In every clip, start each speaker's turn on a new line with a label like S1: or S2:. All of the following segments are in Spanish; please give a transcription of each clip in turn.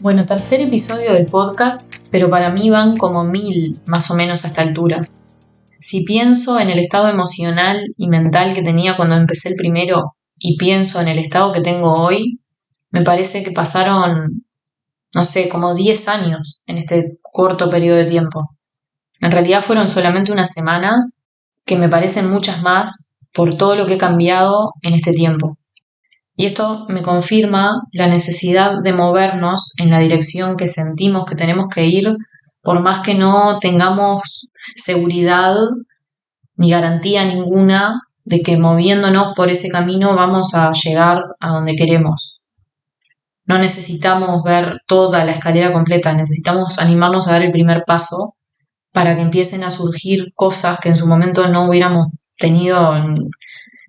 S1: Bueno, tercer episodio del podcast, pero para mí van como 1000 más o menos a esta altura. Si pienso en el estado emocional y mental que tenía cuando empecé el primero y pienso en el estado que tengo hoy, me parece que pasaron, no sé, como 10 años en este corto periodo de tiempo. En realidad fueron solamente unas semanas que me parecen muchas más por todo lo que he cambiado en este tiempo. Y esto me confirma la necesidad de movernos en la dirección que sentimos que tenemos que ir, por más que no tengamos seguridad ni garantía ninguna de que moviéndonos por ese camino vamos a llegar a donde queremos. No necesitamos ver toda la escalera completa, necesitamos animarnos a dar el primer paso para que empiecen a surgir cosas que en su momento no hubiéramos tenido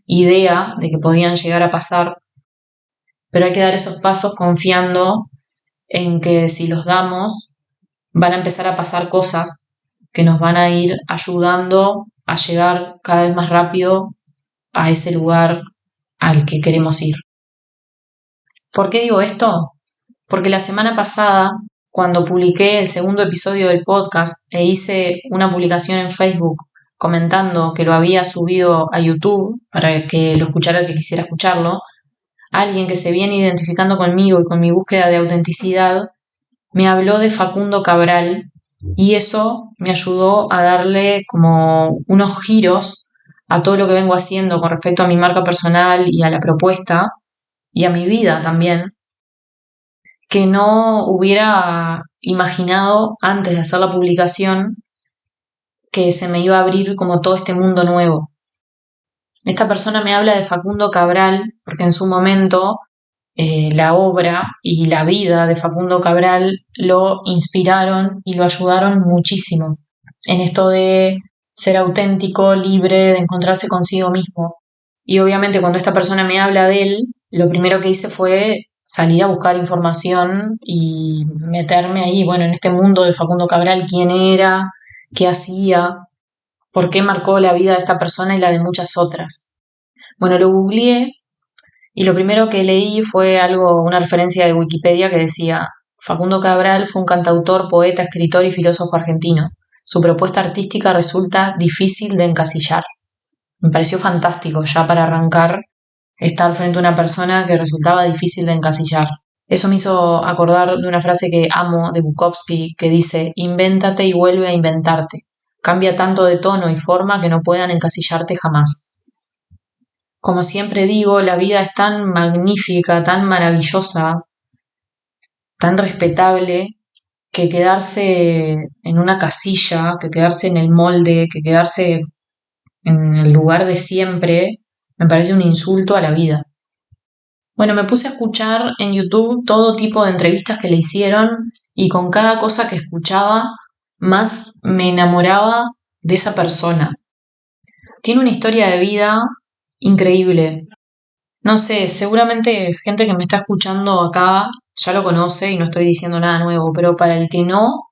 S1: idea de que podían llegar a pasar. Pero hay que dar esos pasos confiando en que si los damos van a empezar a pasar cosas que nos van a ir ayudando a llegar cada vez más rápido a ese lugar al que queremos ir. ¿Por qué digo esto? Porque la semana pasada, cuando publiqué el segundo episodio del podcast e hice una publicación en Facebook comentando que lo había subido a YouTube para que lo escuchara el que quisiera escucharlo, alguien que se viene identificando conmigo y con mi búsqueda de autenticidad me habló de Facundo Cabral y eso me ayudó a darle como unos giros a todo lo que vengo haciendo con respecto a mi marca personal y a la propuesta y a mi vida también, que no hubiera imaginado antes de hacer la publicación que se me iba a abrir como todo este mundo nuevo. Esta persona me habla de Facundo Cabral porque en su momento la obra y la vida de Facundo Cabral lo inspiraron y lo ayudaron muchísimo en esto de ser auténtico, libre, de encontrarse consigo mismo. Y obviamente cuando esta persona me habla de él, lo primero que hice fue salir a buscar información y meterme ahí, bueno, en este mundo de Facundo Cabral, quién era, qué hacía, por qué marcó la vida de esta persona y la de muchas otras. Bueno, lo googleé y lo primero que leí fue una referencia de Wikipedia que decía: Facundo Cabral fue un cantautor, poeta, escritor y filósofo argentino. Su propuesta artística resulta difícil de encasillar. Me pareció fantástico ya para arrancar estar frente a una persona que resultaba difícil de encasillar. Eso me hizo acordar de una frase que amo de Bukowski que dice: invéntate y vuelve a inventarte. Cambia tanto de tono y forma que no puedan encasillarte jamás. Como siempre digo, la vida es tan magnífica, tan maravillosa, tan respetable, que quedarse en una casilla, que quedarse en el molde, que quedarse en el lugar de siempre, me parece un insulto a la vida. Bueno, me puse a escuchar en YouTube todo tipo de entrevistas que le hicieron y con cada cosa que escuchaba, más me enamoraba de esa persona. Tiene una historia de vida increíble. No sé, seguramente gente que me está escuchando acá ya lo conoce y no estoy diciendo nada nuevo, pero para el que no,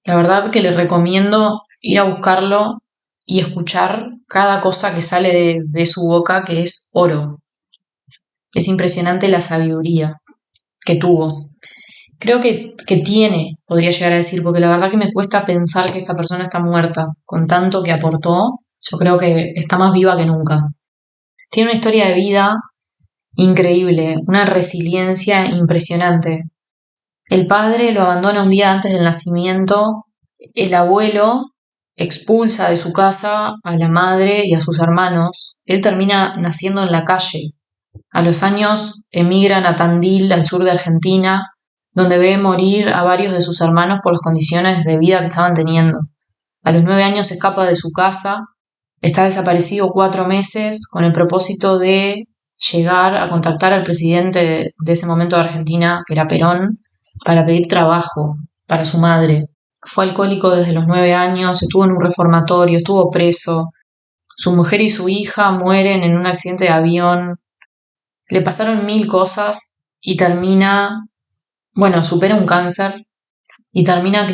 S1: la verdad que les recomiendo ir a buscarlo y escuchar cada cosa que sale de su boca, que es oro. Es impresionante la sabiduría que tuvo. Creo que tiene, podría llegar a decir, porque la verdad que me cuesta pensar que esta persona está muerta. Con tanto que aportó, yo creo que está más viva que nunca. Tiene una historia de vida increíble, una resiliencia impresionante. El padre lo abandona un día antes del nacimiento, el abuelo expulsa de su casa a la madre y a sus hermanos, él termina naciendo en la calle. A los años emigran a Tandil, al sur de Argentina, donde ve morir a varios de sus hermanos por las condiciones de vida que estaban teniendo. A los 9 años escapa de su casa, está desaparecido 4 meses con el propósito de llegar a contactar al presidente de ese momento de Argentina, que era Perón, para pedir trabajo para su madre. Fue alcohólico desde los 9 años, estuvo en un reformatorio, estuvo preso. Su mujer y su hija mueren en un accidente de avión. Le pasaron 1000 cosas y supera un cáncer y termina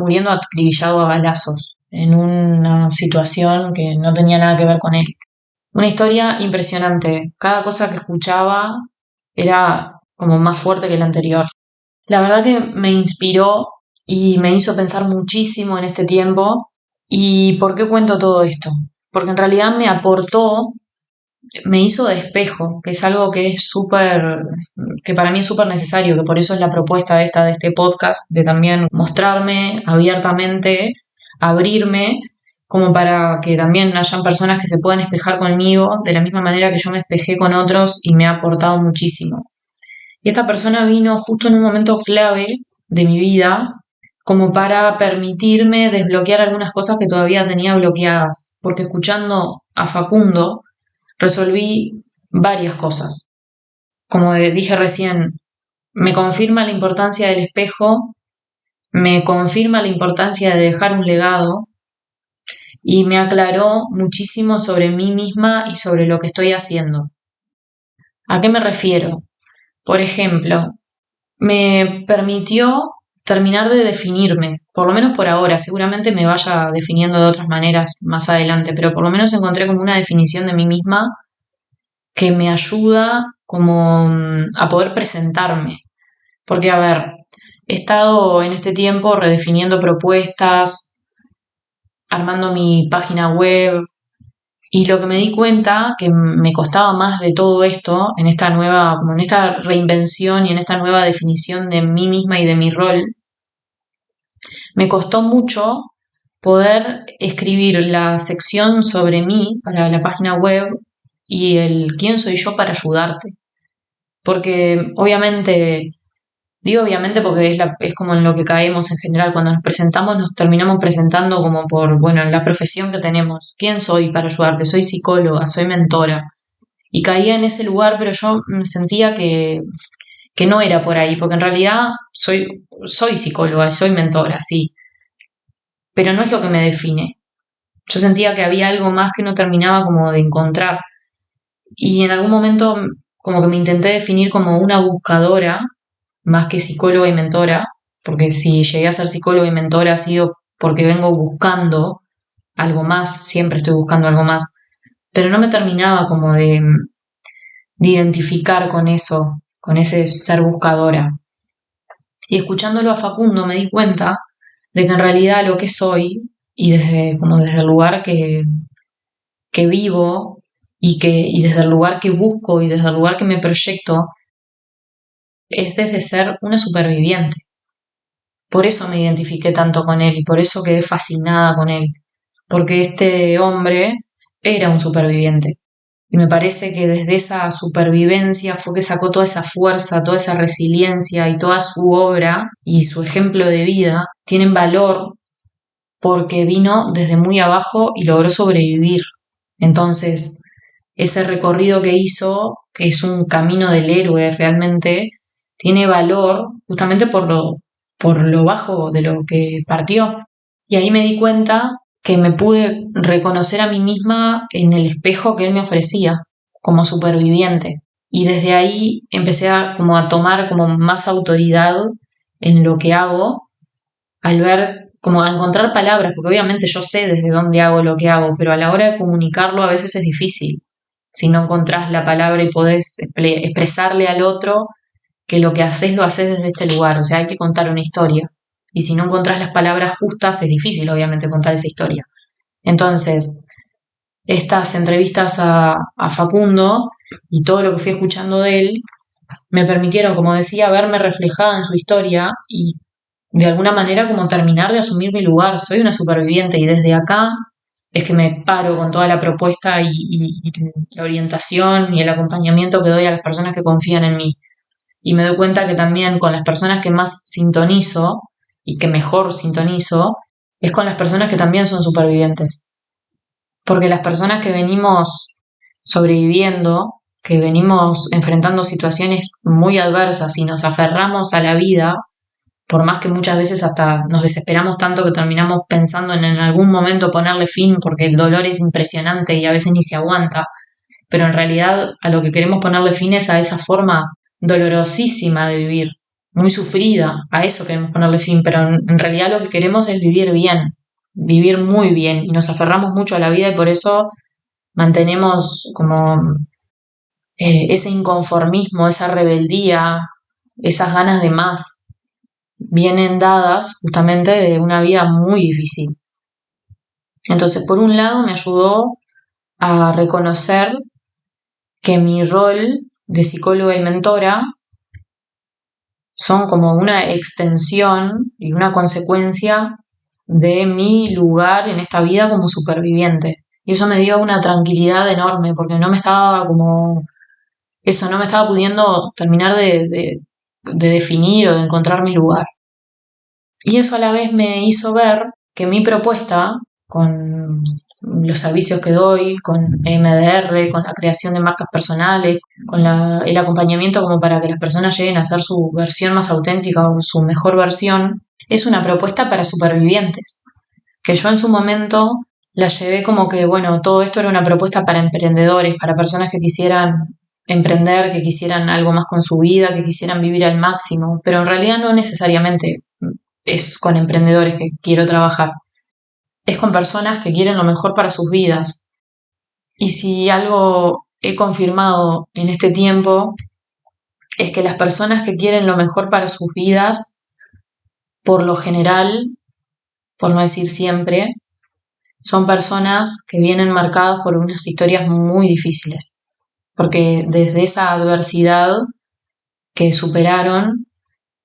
S1: muriendo acribillado a balazos en una situación que no tenía nada que ver con él. Una historia impresionante. Cada cosa que escuchaba era como más fuerte que la anterior. La verdad que me inspiró y me hizo pensar muchísimo en este tiempo. ¿Y por qué cuento todo esto? Porque en realidad me aportó, me hizo de espejo, que es algo que es súper, que para mí es súper necesario, que por eso es la propuesta esta de este podcast, de también mostrarme abiertamente, abrirme, como para que también hayan personas que se puedan espejar conmigo de la misma manera que yo me espejé con otros y me ha aportado muchísimo. Y esta persona vino justo en un momento clave de mi vida, como para permitirme desbloquear algunas cosas que todavía tenía bloqueadas, porque escuchando a Facundo resolví varias cosas. Como dije recién, me confirma la importancia del espejo, me confirma la importancia de dejar un legado y me aclaró muchísimo sobre mí misma y sobre lo que estoy haciendo. ¿A qué me refiero? Por ejemplo, me permitió terminar de definirme, por lo menos por ahora, seguramente me vaya definiendo de otras maneras más adelante, pero por lo menos encontré como una definición de mí misma que me ayuda como a poder presentarme. Porque, a ver, he estado en este tiempo redefiniendo propuestas, armando mi página web, y lo que me di cuenta que me costaba más de todo esto, en esta nueva, como en esta reinvención y en esta nueva definición de mí misma y de mi rol, me costó mucho poder escribir la sección sobre mí para la página web y el quién soy yo para ayudarte. Porque obviamente, digo obviamente porque es como en lo que caemos en general, cuando nos presentamos nos terminamos presentando como por, bueno, en la profesión que tenemos. ¿Quién soy para ayudarte? Soy psicóloga, soy mentora. Y caía en ese lugar, pero yo me sentía que no era por ahí, porque en realidad soy psicóloga, soy mentora, sí, pero no es lo que me define. Yo sentía que había algo más que no terminaba como de encontrar. Y en algún momento como que me intenté definir como una buscadora, más que psicóloga y mentora, porque si llegué a ser psicóloga y mentora ha sido porque vengo buscando algo más, siempre estoy buscando algo más, pero no me terminaba como de identificar con eso, con ese ser buscadora. Y escuchándolo a Facundo me di cuenta de que en realidad lo que soy, y desde el lugar que vivo y desde el lugar que busco y desde el lugar que me proyecto, es desde ser una superviviente. Por eso me identifiqué tanto con él y por eso quedé fascinada con él, porque este hombre era un superviviente. Y me parece que desde esa supervivencia fue que sacó toda esa fuerza, toda esa resiliencia y toda su obra y su ejemplo de vida tienen valor porque vino desde muy abajo y logró sobrevivir. Entonces, ese recorrido que hizo, que es un camino del héroe realmente, tiene valor justamente por lo bajo de lo que partió. Y ahí me di cuenta que me pude reconocer a mí misma en el espejo que él me ofrecía como superviviente. Y desde ahí empecé como a tomar como más autoridad en lo que hago al ver, como a encontrar palabras, porque obviamente yo sé desde dónde hago lo que hago, pero a la hora de comunicarlo a veces es difícil. Si no encontrás la palabra y podés expresarle al otro que lo que haces lo haces desde este lugar, o sea, hay que contar una historia. Y si no encontrás las palabras justas, es difícil, obviamente, contar esa historia. Entonces, estas entrevistas a Facundo y todo lo que fui escuchando de él me permitieron, como decía, verme reflejada en su historia y de alguna manera como terminar de asumir mi lugar. Soy una superviviente y desde acá es que me paro con toda la propuesta y la orientación y el acompañamiento que doy a las personas que confían en mí. Y me doy cuenta que también con las personas que más sintonizo y que mejor sintonizo es con las personas que también son supervivientes. Porque las personas que venimos sobreviviendo, que venimos enfrentando situaciones muy adversas y nos aferramos a la vida, por más que muchas veces hasta nos desesperamos tanto que terminamos pensando en algún momento ponerle fin porque el dolor es impresionante y a veces ni se aguanta, pero en realidad a lo que queremos ponerle fin es a esa forma dolorosísima de vivir, muy sufrida, a eso queremos ponerle fin, pero en realidad lo que queremos es vivir bien, vivir muy bien y nos aferramos mucho a la vida y por eso mantenemos como ese inconformismo, esa rebeldía, esas ganas de más. vienen dadas justamente de una vida muy difícil. Entonces, por un lado, me ayudó a reconocer que mi rol de psicóloga y mentora son como una extensión y una consecuencia de mi lugar en esta vida como superviviente. Y eso me dio una tranquilidad enorme, porque no me estaba no me estaba pudiendo terminar de definir o de encontrar mi lugar. Y eso a la vez me hizo ver que mi propuesta, con los servicios que doy, con MDR, con la creación de marcas personales, con el acompañamiento como para que las personas lleguen a ser su versión más auténtica o su mejor versión, es una propuesta para supervivientes. Que yo en su momento la llevé como que, bueno, todo esto era una propuesta para emprendedores, para personas que quisieran emprender, que quisieran algo más con su vida, que quisieran vivir al máximo, pero en realidad no necesariamente es con emprendedores que quiero trabajar. Es con personas que quieren lo mejor para sus vidas. Y si algo he confirmado en este tiempo es que las personas que quieren lo mejor para sus vidas, por lo general, por no decir siempre, son personas que vienen marcadas por unas historias muy difíciles. Porque desde esa adversidad que superaron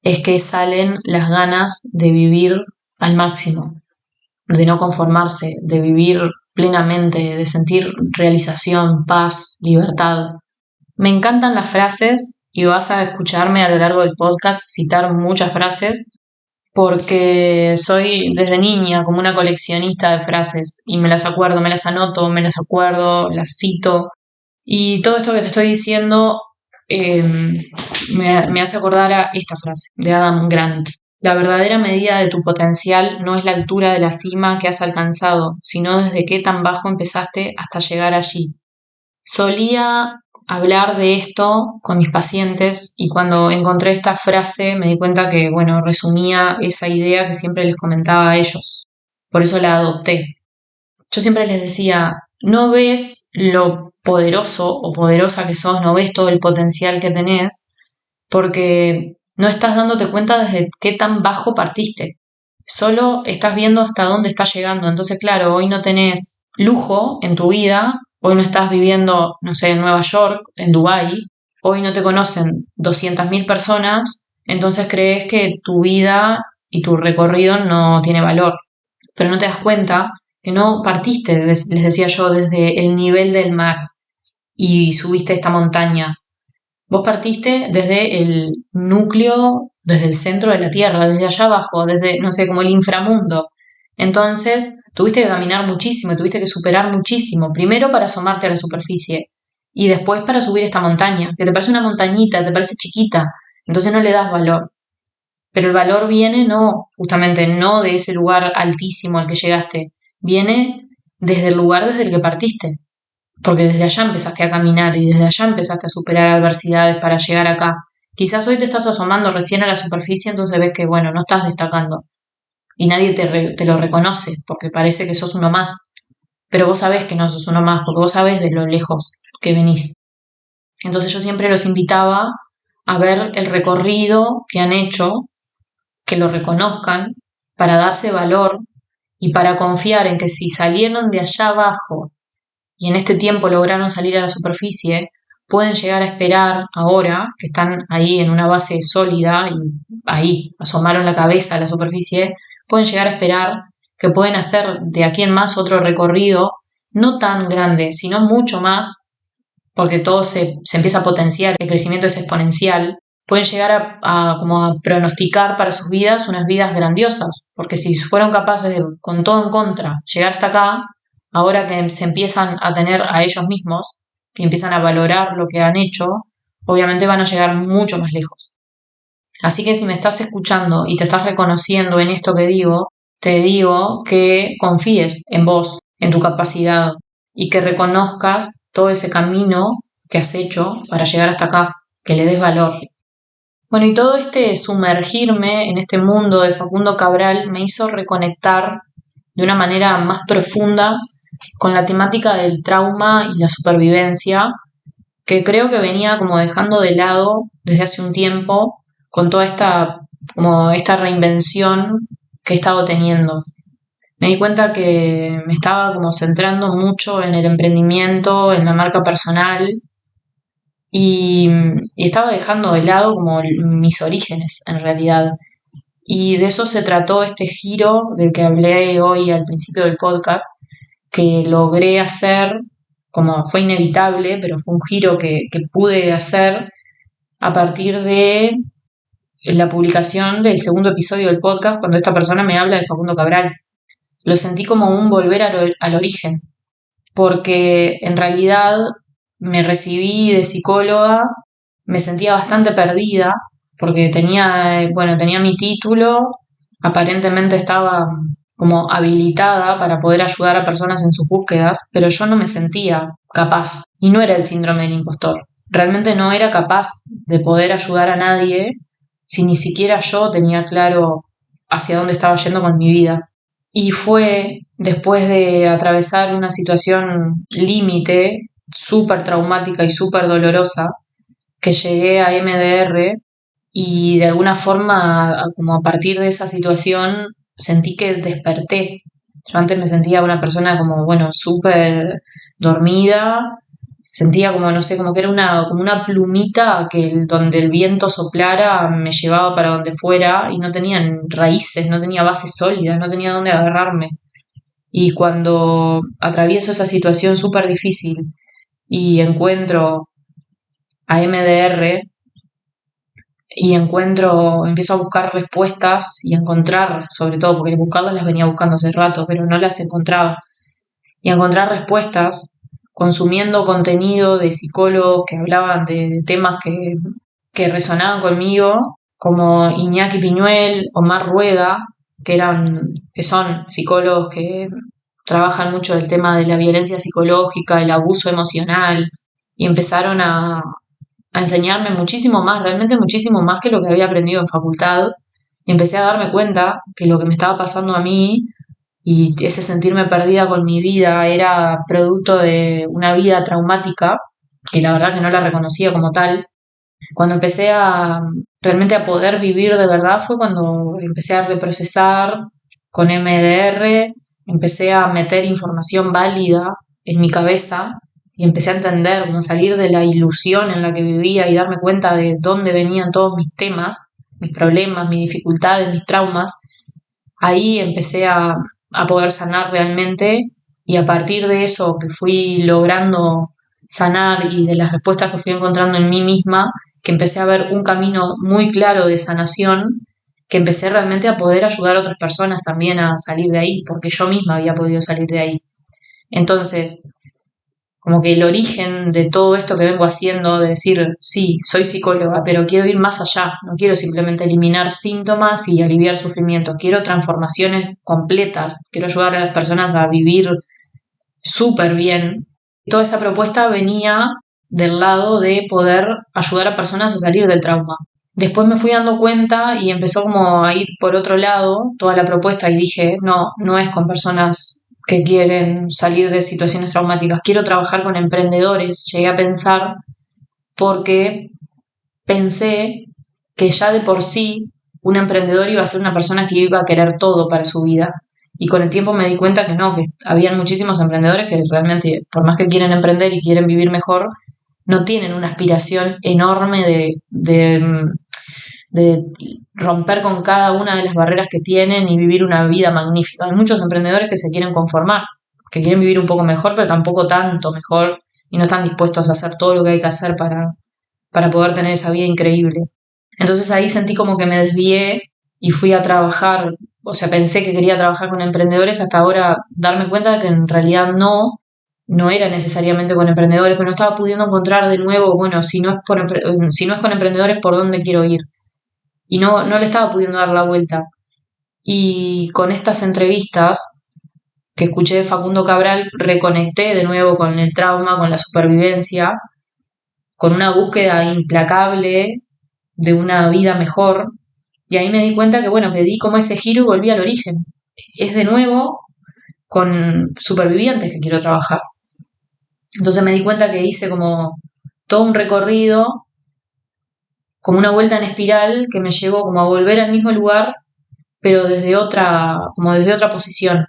S1: es que salen las ganas de vivir al máximo, de no conformarse, de vivir plenamente, de sentir realización, paz, libertad. Me encantan las frases y vas a escucharme a lo largo del podcast citar muchas frases porque soy desde niña como una coleccionista de frases y me las acuerdo, me las anoto, me las acuerdo, las cito. Y todo esto que te estoy diciendo eh, me hace acordar a esta frase de Adam Grant. La verdadera medida de tu potencial no es la altura de la cima que has alcanzado, sino desde qué tan bajo empezaste hasta llegar allí. Solía hablar de esto con mis pacientes y cuando encontré esta frase me di cuenta que, bueno, resumía esa idea que siempre les comentaba a ellos. Por eso la adopté. Yo siempre les decía, no ves lo poderoso o poderosa que sos, no ves todo el potencial que tenés, porque no estás dándote cuenta desde qué tan bajo partiste. Solo estás viendo hasta dónde estás llegando. Entonces, claro, hoy no tenés lujo en tu vida, hoy no estás viviendo, no sé, en Nueva York, en Dubái, hoy no te conocen 200.000 personas, entonces crees que tu vida y tu recorrido no tiene valor. Pero no te das cuenta que no partiste, les decía yo, desde el nivel del mar y subiste esta montaña. Vos partiste desde el núcleo, desde el centro de la Tierra, desde allá abajo, desde, no sé, como el inframundo. Entonces, tuviste que caminar muchísimo, tuviste que superar muchísimo, primero para asomarte a la superficie y después para subir esta montaña, que te parece una montañita, te parece chiquita, entonces no le das valor. Pero el valor viene justamente no de ese lugar altísimo al que llegaste, viene desde el lugar desde el que partiste porque desde allá empezaste a caminar y desde allá empezaste a superar adversidades para llegar acá. Quizás hoy te estás asomando recién a la superficie, entonces ves que, bueno, no estás destacando y nadie te lo reconoce porque parece que sos uno más, pero vos sabés que no sos uno más porque vos sabés de lo lejos que venís. Entonces yo siempre los invitaba a ver el recorrido que han hecho, que lo reconozcan, para darse valor y para confiar en que si salieron de allá abajo y en este tiempo lograron salir a la superficie, pueden llegar a esperar ahora, que están ahí en una base sólida y ahí asomaron la cabeza a la superficie, pueden llegar a esperar que pueden hacer de aquí en más otro recorrido, no tan grande, sino mucho más, porque todo se empieza a potenciar, el crecimiento es exponencial, pueden llegar como a pronosticar para sus vidas unas vidas grandiosas, porque si fueron capaces de, con todo en contra, llegar hasta acá, ahora que se empiezan a tener a ellos mismos y empiezan a valorar lo que han hecho, obviamente van a llegar mucho más lejos. Así que si me estás escuchando y te estás reconociendo en esto que digo, te digo que confíes en vos, en tu capacidad y que reconozcas todo ese camino que has hecho para llegar hasta acá, que le des valor. Bueno, y todo este sumergirme en este mundo de Facundo Cabral me hizo reconectar de una manera más profunda con la temática del trauma y la supervivencia, que creo que venía como dejando de lado desde hace un tiempo con toda esta como esta reinvención que he estado teniendo. Me di cuenta que me estaba como centrando mucho en el emprendimiento, en la marca personal y, y estaba dejando de lado como mis orígenes en realidad. Y de eso se trató este giro del que hablé hoy al principio del podcast, que logré hacer, como fue inevitable, pero fue un giro que pude hacer a partir de la publicación del segundo episodio del podcast, cuando esta persona me habla de Facundo Cabral. Lo sentí como un volver al origen, porque en realidad me recibí de psicóloga, me sentía bastante perdida, porque tenía mi título, aparentemente estaba como habilitada para poder ayudar a personas en sus búsquedas, pero yo no me sentía capaz. Y no era el síndrome del impostor. Realmente no era capaz de poder ayudar a nadie si ni siquiera yo tenía claro hacia dónde estaba yendo con mi vida. Y fue después de atravesar una situación límite, súper traumática y súper dolorosa, que llegué a MDR y de alguna forma, como a partir de esa situación, sentí que desperté. Yo antes me sentía una persona como, bueno, súper dormida, sentía como, no sé, como que era como una plumita que donde el viento soplara me llevaba para donde fuera y no tenían raíces, no tenía bases sólidas, no tenía dónde agarrarme. Y cuando atravieso esa situación súper difícil y encuentro a MDR empiezo a buscar respuestas y a encontrar, sobre todo, porque buscarlas las venía buscando hace rato, pero no las encontraba. Y a encontrar respuestas consumiendo contenido de psicólogos que hablaban de temas que resonaban conmigo, como Iñaki Piñuel, Omar Rueda, que son psicólogos que trabajan mucho el tema de la violencia psicológica, el abuso emocional, y empezaron a enseñarme muchísimo más, realmente muchísimo más que lo que había aprendido en facultad. Y empecé a darme cuenta que lo que me estaba pasando a mí y ese sentirme perdida con mi vida era producto de una vida traumática, que la verdad que no la reconocía como tal. Cuando empecé a realmente a poder vivir de verdad fue cuando empecé a reprocesar con MDR, empecé a meter información válida en mi cabeza y empecé a entender, como salir de la ilusión en la que vivía y darme cuenta de dónde venían todos mis temas, mis problemas, mis dificultades, mis traumas. Ahí empecé a poder sanar realmente y a partir de eso que fui logrando sanar y de las respuestas que fui encontrando en mí misma, que empecé a ver un camino muy claro de sanación, que empecé realmente a poder ayudar a otras personas también a salir de ahí, porque yo misma había podido salir de ahí. Entonces, como que el origen de todo esto que vengo haciendo, de decir, sí, soy psicóloga, pero quiero ir más allá, no quiero simplemente eliminar síntomas y aliviar sufrimiento, quiero transformaciones completas, quiero ayudar a las personas a vivir súper bien. Toda esa propuesta venía del lado de poder ayudar a personas a salir del trauma. Después me fui dando cuenta y empezó como a ir por otro lado toda la propuesta y dije, no, no es con personas que quieren salir de situaciones traumáticas, quiero trabajar con emprendedores. Llegué a pensar porque pensé que ya de por sí un emprendedor iba a ser una persona que iba a querer todo para su vida. Y con el tiempo me di cuenta que no, que habían muchísimos emprendedores que realmente, por más que quieren emprender y quieren vivir mejor, no tienen una aspiración enorme de romper con cada una de las barreras que tienen y vivir una vida magnífica. Hay muchos emprendedores que se quieren conformar, que quieren vivir un poco mejor, pero tampoco tanto mejor, y no están dispuestos a hacer todo lo que hay que hacer para poder tener esa vida increíble. Entonces ahí sentí como que me desvié y fui a trabajar, o sea, pensé que quería trabajar con emprendedores hasta ahora darme cuenta de que en realidad no era necesariamente con emprendedores, pero no estaba pudiendo encontrar de nuevo, bueno, si no es con emprendedores, ¿por dónde quiero ir? Y no le estaba pudiendo dar la vuelta. Y con estas entrevistas que escuché de Facundo Cabral, reconecté de nuevo con el trauma, con la supervivencia, con una búsqueda implacable de una vida mejor. Y ahí me di cuenta que, bueno, que di como ese giro y volví al origen. Es de nuevo con supervivientes que quiero trabajar. Entonces me di cuenta que hice como todo un recorrido como una vuelta en espiral que me llevó como a volver al mismo lugar, pero desde otra posición.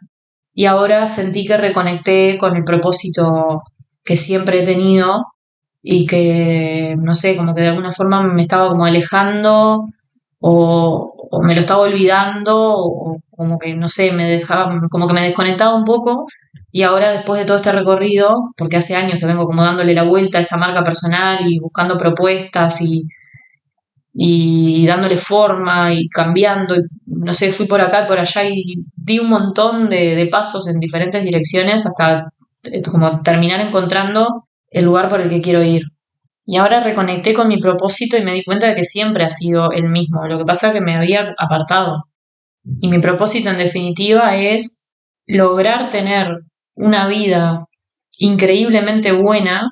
S1: Y ahora sentí que reconecté con el propósito que siempre he tenido y que, no sé, como que de alguna forma me estaba como alejando o me lo estaba olvidando o como que, no sé, me dejaba, como que me desconectaba un poco y ahora después de todo este recorrido, porque hace años que vengo como dándole la vuelta a esta marca personal y buscando propuestas y dándole forma y cambiando, y, no sé, fui por acá y por allá y di un montón de pasos en diferentes direcciones hasta como terminar encontrando el lugar por el que quiero ir. Y ahora reconecté con mi propósito y me di cuenta de que siempre ha sido el mismo, lo que pasa es que me había apartado. Y mi propósito en definitiva es lograr tener una vida increíblemente buena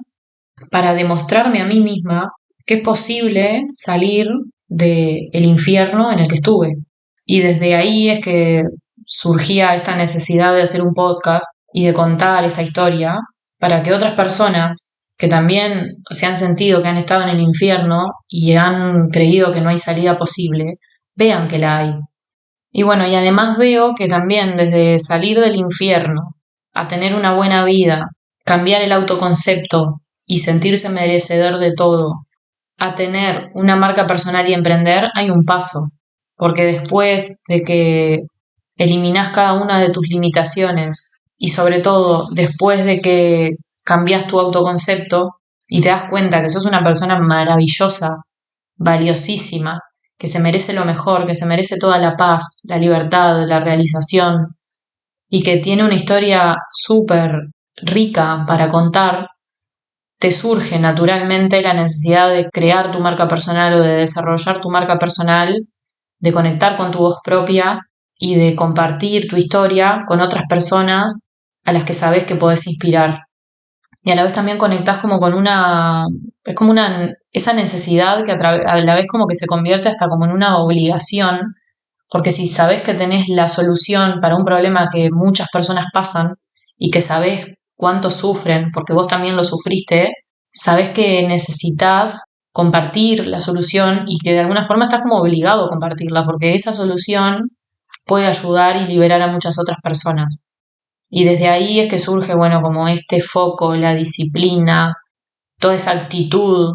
S1: para demostrarme a mí misma que es posible salir del infierno en el que estuve. Y desde ahí es que surgía esta necesidad de hacer un podcast y de contar esta historia para que otras personas que también se han sentido que han estado en el infierno y han creído que no hay salida posible, vean que la hay. Y bueno, y además veo que también desde salir del infierno a tener una buena vida, cambiar el autoconcepto y sentirse merecedor de todo, a tener una marca personal y emprender, hay un paso. Porque después de que eliminas cada una de tus limitaciones y sobre todo después de que cambias tu autoconcepto y te das cuenta que sos una persona maravillosa, valiosísima, que se merece lo mejor, que se merece toda la paz, la libertad, la realización y que tiene una historia súper rica para contar, te surge naturalmente la necesidad de crear tu marca personal o de desarrollar tu marca personal, de conectar con tu voz propia y de compartir tu historia con otras personas a las que sabes que podés inspirar. Y a la vez también conectás como con es como esa necesidad que a la vez como que se convierte hasta como en una obligación, porque si sabes que tenés la solución para un problema que muchas personas pasan y que sabes cuánto sufren, porque vos también lo sufriste, sabes que necesitas compartir la solución y que de alguna forma estás como obligado a compartirla, porque esa solución puede ayudar y liberar a muchas otras personas. Y desde ahí es que surge, bueno, como este foco, la disciplina, toda esa actitud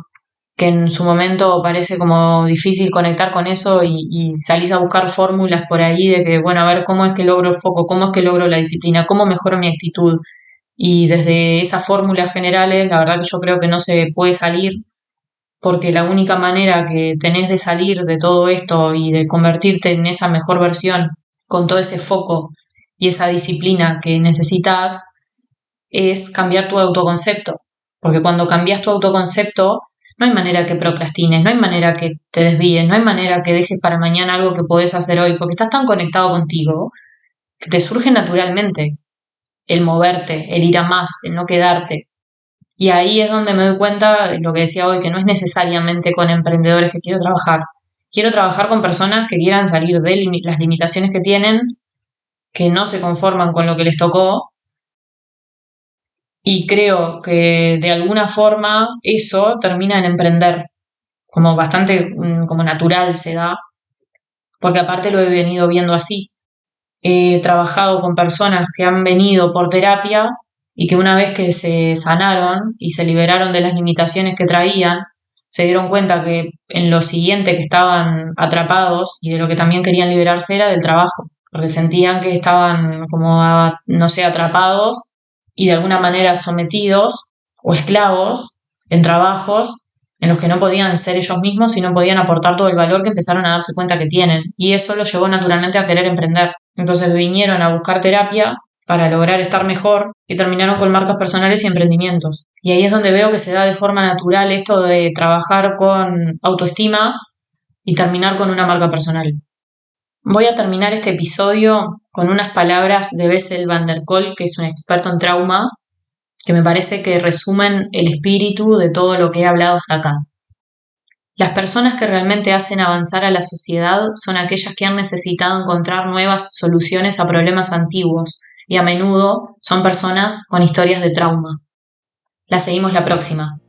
S1: que en su momento parece como difícil conectar con eso y salís a buscar fórmulas por ahí de que, bueno, a ver cómo es que logro el foco, cómo es que logro la disciplina, cómo mejoro mi actitud. Y desde esas fórmulas generales, la verdad que yo creo que no se puede salir porque la única manera que tenés de salir de todo esto y de convertirte en esa mejor versión con todo ese foco y esa disciplina que necesitas es cambiar tu autoconcepto. Porque cuando cambias tu autoconcepto, no hay manera que procrastines, no hay manera que te desvíes, no hay manera que dejes para mañana algo que podés hacer hoy, porque estás tan conectado contigo que te surge naturalmente el moverte, el ir a más, el no quedarte. Y ahí es donde me doy cuenta, lo que decía hoy, que no es necesariamente con emprendedores que quiero trabajar. Quiero trabajar con personas que quieran salir de las limitaciones que tienen, que no se conforman con lo que les tocó. Y creo que de alguna forma eso termina en emprender, como bastante como natural se da, porque aparte lo he venido viendo así. He trabajado con personas que han venido por terapia y que una vez que se sanaron y se liberaron de las limitaciones que traían, se dieron cuenta que en lo siguiente que estaban atrapados y de lo que también querían liberarse era del trabajo, porque sentían que estaban como, no sé, atrapados y de alguna manera sometidos o esclavos en trabajos en los que no podían ser ellos mismos y no podían aportar todo el valor que empezaron a darse cuenta que tienen. Y eso los llevó naturalmente a querer emprender. Entonces vinieron a buscar terapia para lograr estar mejor y terminaron con marcas personales y emprendimientos. Y ahí es donde veo que se da de forma natural esto de trabajar con autoestima y terminar con una marca personal. Voy a terminar este episodio con unas palabras de Bessel van der Kolk, que es un experto en trauma, que me parece que resumen el espíritu de todo lo que he hablado hasta acá. Las personas que realmente hacen avanzar a la sociedad son aquellas que han necesitado encontrar nuevas soluciones a problemas antiguos y a menudo son personas con historias de trauma. La seguimos la próxima.